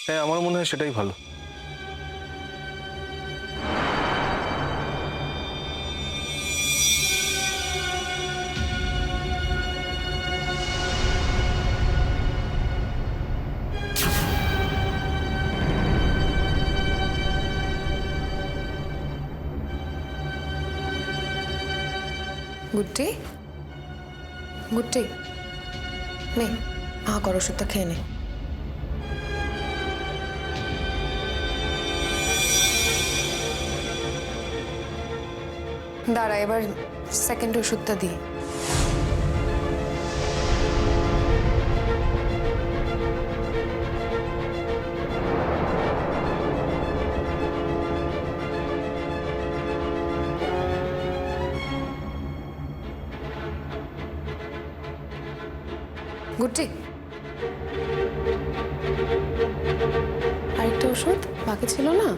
হ্যাঁ, আমার মনে হয় সেটাই ভালো। গুড্ডি, গুড্ডি, নে কর ওষুধটা খেয়ে নে। দাঁড়া, এবার সেকেন্ড ওষুধটা দিই। গুড্ডি, আরেকটা ওষুধ বাকি ছিল না?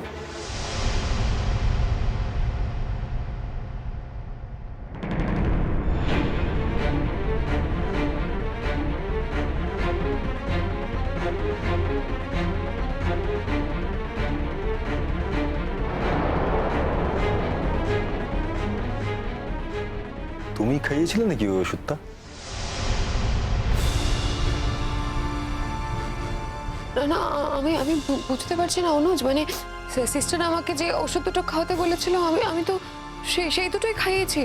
তুমি খাইয়েছিলে নাকি ওই ওষুধটা? না না, আমি বুঝতে পারছি না অনুজ, মানে সিস্টার আমাকে যে ওষুধ দুটো খাওয়াতে বলেছিল আমি তো সেই দুটোই খাইয়েছি।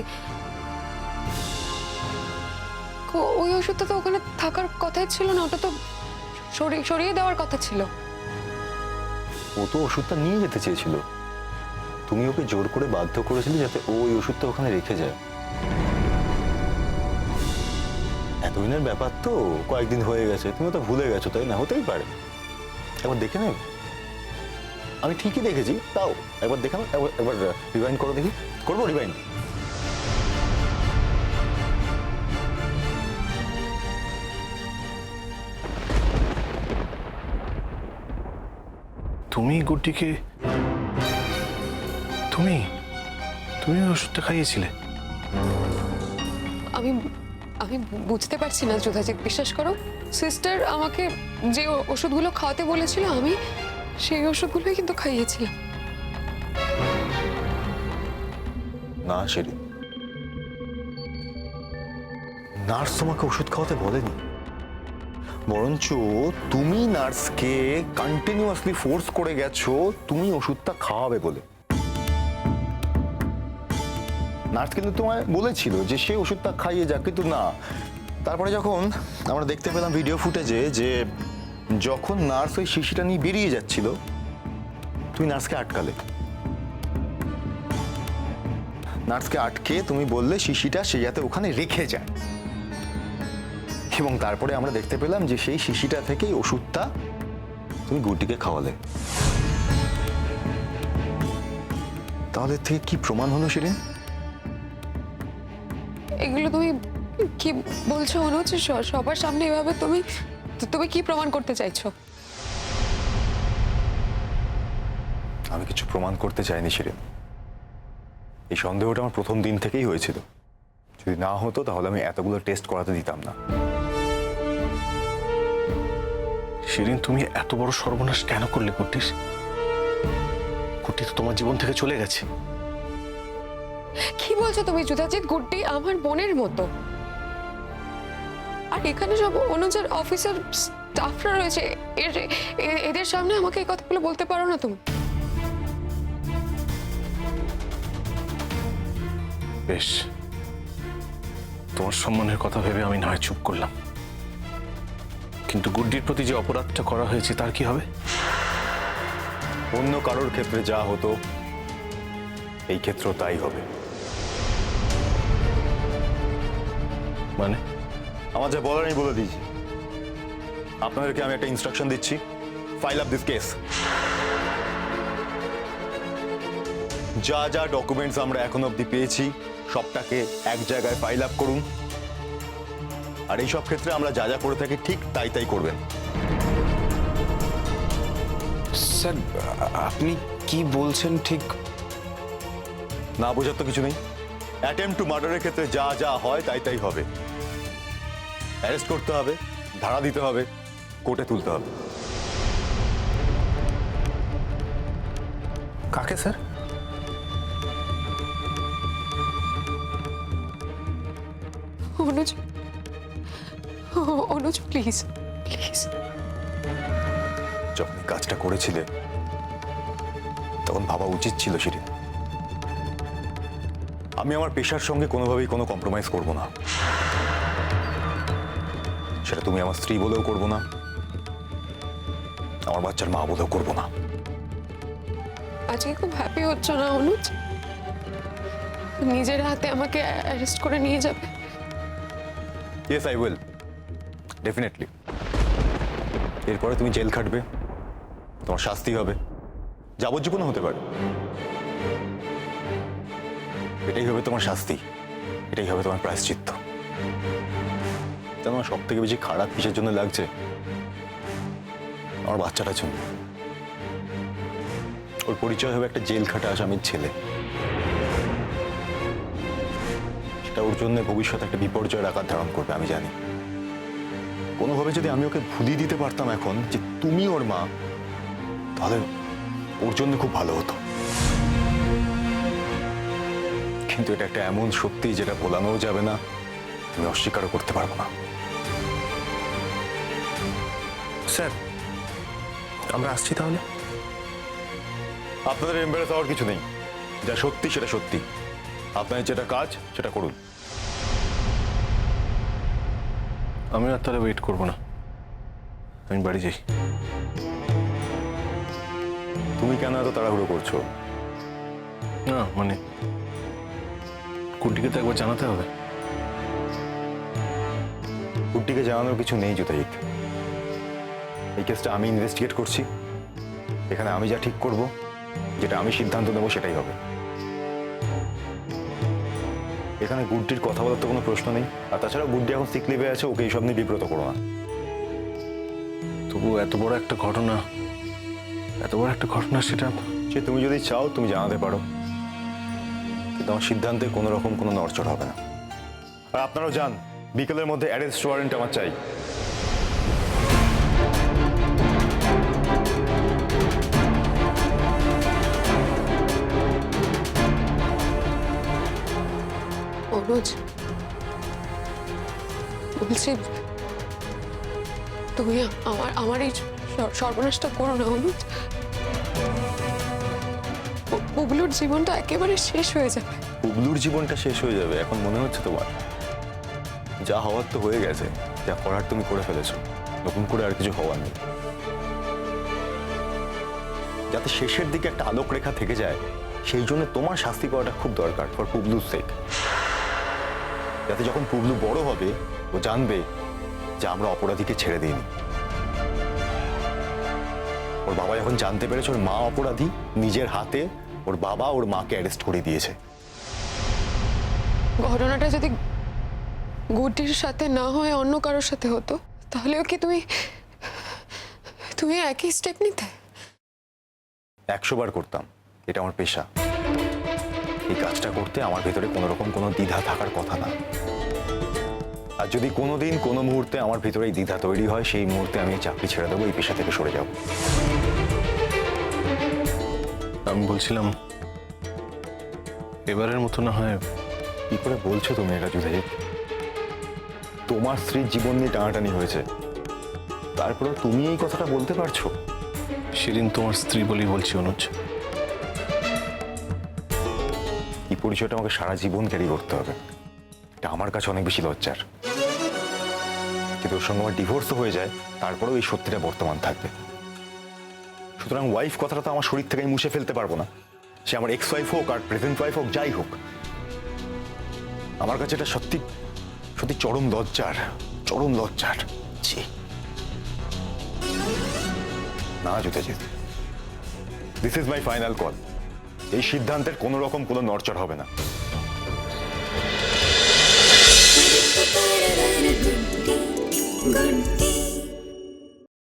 ওই ওষুধটা তো ওখানে থাকার কথাই ছিল না, ওটা তো সরিয়ে দেওয়ার কথা ছিল। ও তো ওষুধটা নিয়ে যেতে চেয়েছিল, তুমি ওকে জোর করে বাধ্য করেছিলে যাতে ও ওই ওষুধটা ওখানে রেখে যায়। এতদিনের ব্যাপার তো, কয়েকদিন হয়ে গেছে, তুমি তো ভুলে গেছো, তাই না? হতেই পারে, একবার দেখে নেবে। আমি ঠিকই দেখেছি, তাও একবার দেখে নাও, একবার রিভাইন্ড করো দেখি। করবো রিভাইন্ড? তুমি গুড্ডিকে তুমি তুমি ওই ওষুধটা খাইয়েছিলে? আমি বুঝতে পারছি না যুধাজিৎ, বিশ্বাস করো, সিস্টার আমাকে যে ওষুধগুলো খাওয়াতে বলেছিল আমি সেই ওষুধগুলোই কিন্তু খাইয়েছিলাম। না সেরি, নার্স তোমাকে ওষুধ খাওয়াতে বলেনি, বরঞ্চ তুমি নার্সকে কন্টিনিউয়াসলি ফোর্স করে গেছো তুমি ওষুধটা খাওয়াবে বলে। নার্স কিন্তু তোমায় বলেছিল যে সে ওষুধটা খাইয়ে যাক, কিন্তু না। তারপরে যখন আমরা দেখতে পেলাম ভিডিও ফুটেজে যে যখন নার্স ওই শিশিটা নিয়ে বেরিয়ে যাচ্ছিল, তুমি নার্সকে আটকালে। নার্সকে আটকে তুমি বললে শিশিটা সে যাতে ওখানে রেখে যায়, এবং তারপরে আমরা দেখতে পেলাম যে সেই শিশিটা থেকেই ওষুধটা তুমি গুড্ডিকে খাওয়ালে। তাহলে থেকে কি প্রমাণ হলো শিরিন? এগুলো তুমি কি বলছো অনুজ? সবার সামনে এভাবে তুমি কি প্রমাণ করতে চাইছো? আমি কিছু প্রমাণ করতে চাইনি শিরিন, এই সন্দেহটা আমার প্রথম দিন থেকেই হয়েছিল। যদি না হতো তাহলে আমি এতগুলো টেস্ট করাতে দিতাম না। শিরিন, তুমি এত বড় সর্বনাশ কেন করলে গুড্ডির? গুড্ডি তো তোমার জীবন থেকে চলে গেছে। কি বলছো তুমি যুধাজিৎ? গুড্ডি আমার বোনের মতো, আর এখানে সব অনুজের অফিসার স্টাফরা রয়েছে, এদের সামনে আমাকে এই কথাগুলো বলতে পারো না তুমি? বেশ, তোমার সম্মানের কথা ভেবে আমি না হয় চুপ করলাম, কিন্তু গুড্ডির প্রতি যে অপরাধটা করা হয়েছে তার কি হবে? অন্য কারোর ক্ষেত্রে যা হতো এই ক্ষেত্রেও তাই হবে। মানে? আমার যা বলার আমি বলে দিয়েছি। আপনাদেরকে আমি একটা ইনস্ট্রাকশন দিচ্ছি, ফাইল আপ দিস কেস। যা যা ডকুমেন্টস আমরা এখন অবধি পেয়েছি সবটাকে এক জায়গায় ফাইল আপ করুন, আর এই সব ক্ষেত্রে আমরা যা যা করে থাকি ঠিক তাই তাই করবেন। স্যার, আপনি কি বলছেন ঠিক? না বোঝার তো কিছু নেই। অ্যাটেম্পট টু মার্ডারের ক্ষেত্রে যা যা হয় তাই তাই হবে। অ্যারেস্ট করতে হবে, ধারা দিতে হবে, কোর্টে তুলতে হবে। কাকে sir? Anuj, Anuj please please. যখন এই কাজটা করেছিলে তখন ভাবা উচিত ছিল শিরিন, আমি আমার পেশার সঙ্গে কোনোভাবেই কোনো কম্প্রোমাইজ করব না। সেটা তুমি আমার স্ত্রী বলেও করব না, আমার বাচ্চার মা বলেও করব না। আজকে খুব হ্যাপি হচ্ছ না অনুজ? নিজের হাতে আমাকে অ্যারেস্ট করে নিয়ে যাবে? Yes I will, definitely. এরপরে তুমি জেল খাটবে, তোমার শাস্তি হবে, যাবজ্জীবন হতে পারে। এটাই হবে তোমার শাস্তি, এটাই হবে তোমার প্রায়শ্চিত্ত। আমার সব থেকে বেশি খারাপ কিসের জন্য লাগছে? আমার বাচ্চাটার জন্য। ওর পরিচয় হবে একটা জেল খাটা আসামির ছেলে। সেটা ওর জন্য ভবিষ্যতে একটা বিপর্যয়ের আকার ধারণ করবে, আমি জানি। কোনোভাবে যদি আমি ওকে ভুলিয়ে দিতে পারতাম এখন যে তুমি ওর মা, তাহলে ওর জন্য খুব ভালো হতো। কিন্তু এটা একটা এমন সত্যি যেটা ভোলানোও যাবে না, আমি অস্বীকারও করতে পারবো না। স্যার, আমরা আসছি তাহলে। আপনাদের এম্বারেস হওয়ার কিছু নেই, যা সত্যি সেটা সত্যি। আপনাদের যেটা কাজ সেটা করুন। আমি আর তাহলে ওয়েট করবো না, আমি বাড়ি যাই। তুমি কেন এত তাড়াহুড়ো করছো? না মানে কুটিকে তো একবার জানাতে হবে। কুটিকে জানানোর কিছু নেই জুতাইক। এই কেসটা আমি ইনভেস্টিগেট করছি, এখানে আমি যা ঠিক করব, যেটা আমি সিদ্ধান্ত নেবো সেটাই হবে। এখানে গুড্ডির কথা বলার তো কোনো প্রশ্ন নেই। আর তাছাড়া গুড্ডি এখন সিক লিভে আছে, ওকে এইসব নিয়ে বিব্রত করো না। তবু এত বড় একটা ঘটনা, সেটা সে তুমি যদি চাও তুমি জানাতে পারো, কিন্তু আমার সিদ্ধান্তে কোনো রকম কোনো নড়চড় হবে না। আর আপনারাও যান, বিকেলের মধ্যে অ্যারেস্ট ওয়ারেন্ট আমার চাই। অনুজ, বলছি তুমি আমার এই সর্বনাশটা করো না অনুজ। পুবলুর জীবনটা একেবারে শেষ হয়ে যাবে। পুবলুর জীবনটা শেষ হয়ে যাবে এখন মনে হচ্ছে তোমার? যা হওয়ার তো হয়ে গেছে, যা করার তুমি করে ফেলেছো, নতুন করে আর কিছু হওয়ার নেই। যাতে শেষের দিকে একটা আলোক রেখা থেকে যায়, সেই জন্য তোমার শাস্তি পাওয়াটা খুব দরকার, ফর পুবলুর সেক। যাতে যখন পুবলু বড় হবে ও জানবে যে আমরা অপরাধীকে ছেড়ে দিইনি। ওর বাবা যখন জানতে পেরেছে ওর মা অপরাধী, নিজের হাতে ওর বাবা ওর মাকে অ্যারেস্ট করে দিয়েছে। ঘটনাটা যদি গুড্ডির সাথে না হয় অন্য কারোর সাথে হতো, তাহলেও কি তুমি একই স্টেপ নিতে? 100 বার করতাম, এটা আমার পেশা। এই কাজটা করতে আমার ভেতরে কোনো রকম কোনো দ্বিধা থাকার কথা না। আর যদি কোনোদিন কোনো মুহূর্তে আমার ভিতরে এই দ্বিধা তৈরি হয়, সেই মুহূর্তে আমি এই চাকরি ছেড়ে দেবো, এই পেশা থেকে সরে যাব। আমি বলছিলাম এবারের মতো না হয়। কি করে বলছো তুমি এটা জুদাইক? তোমার স্ত্রীর জীবন নিয়ে টানাটানি হয়েছে, তারপরে তুমি এই কথাটা বলতে পারছো? শিরিন তোমার স্ত্রী বলেই বলছি অনুজ। এই পরিচয়টা আমাকে সারা জীবন ক্যারি করতে হবে, এটা আমার কাছে অনেক বেশি লজ্জার। কিন্তু ওর সঙ্গে আমার ডিভোর্সও হয়ে যায়, তারপরেও এই সত্যিটা বর্তমান থাকবে। সুতরাং ওয়াইফ কথাটা তো আমার শরীর থেকে আমি মুছে ফেলতে পারবো না। সে আমার এক্স ওয়াইফ হোক আর প্রেজেন্ট ওয়াইফ হোক, যাই হোক, আমার কাছে এটা সত্যি সত্যি চরম লজ্জার, চরম লজ্জার। ছি না জুতেজিৎ, this is my final call. এই সিদ্ধান্তের কোনো রকম কোনো নড়চড় হবে না। Good.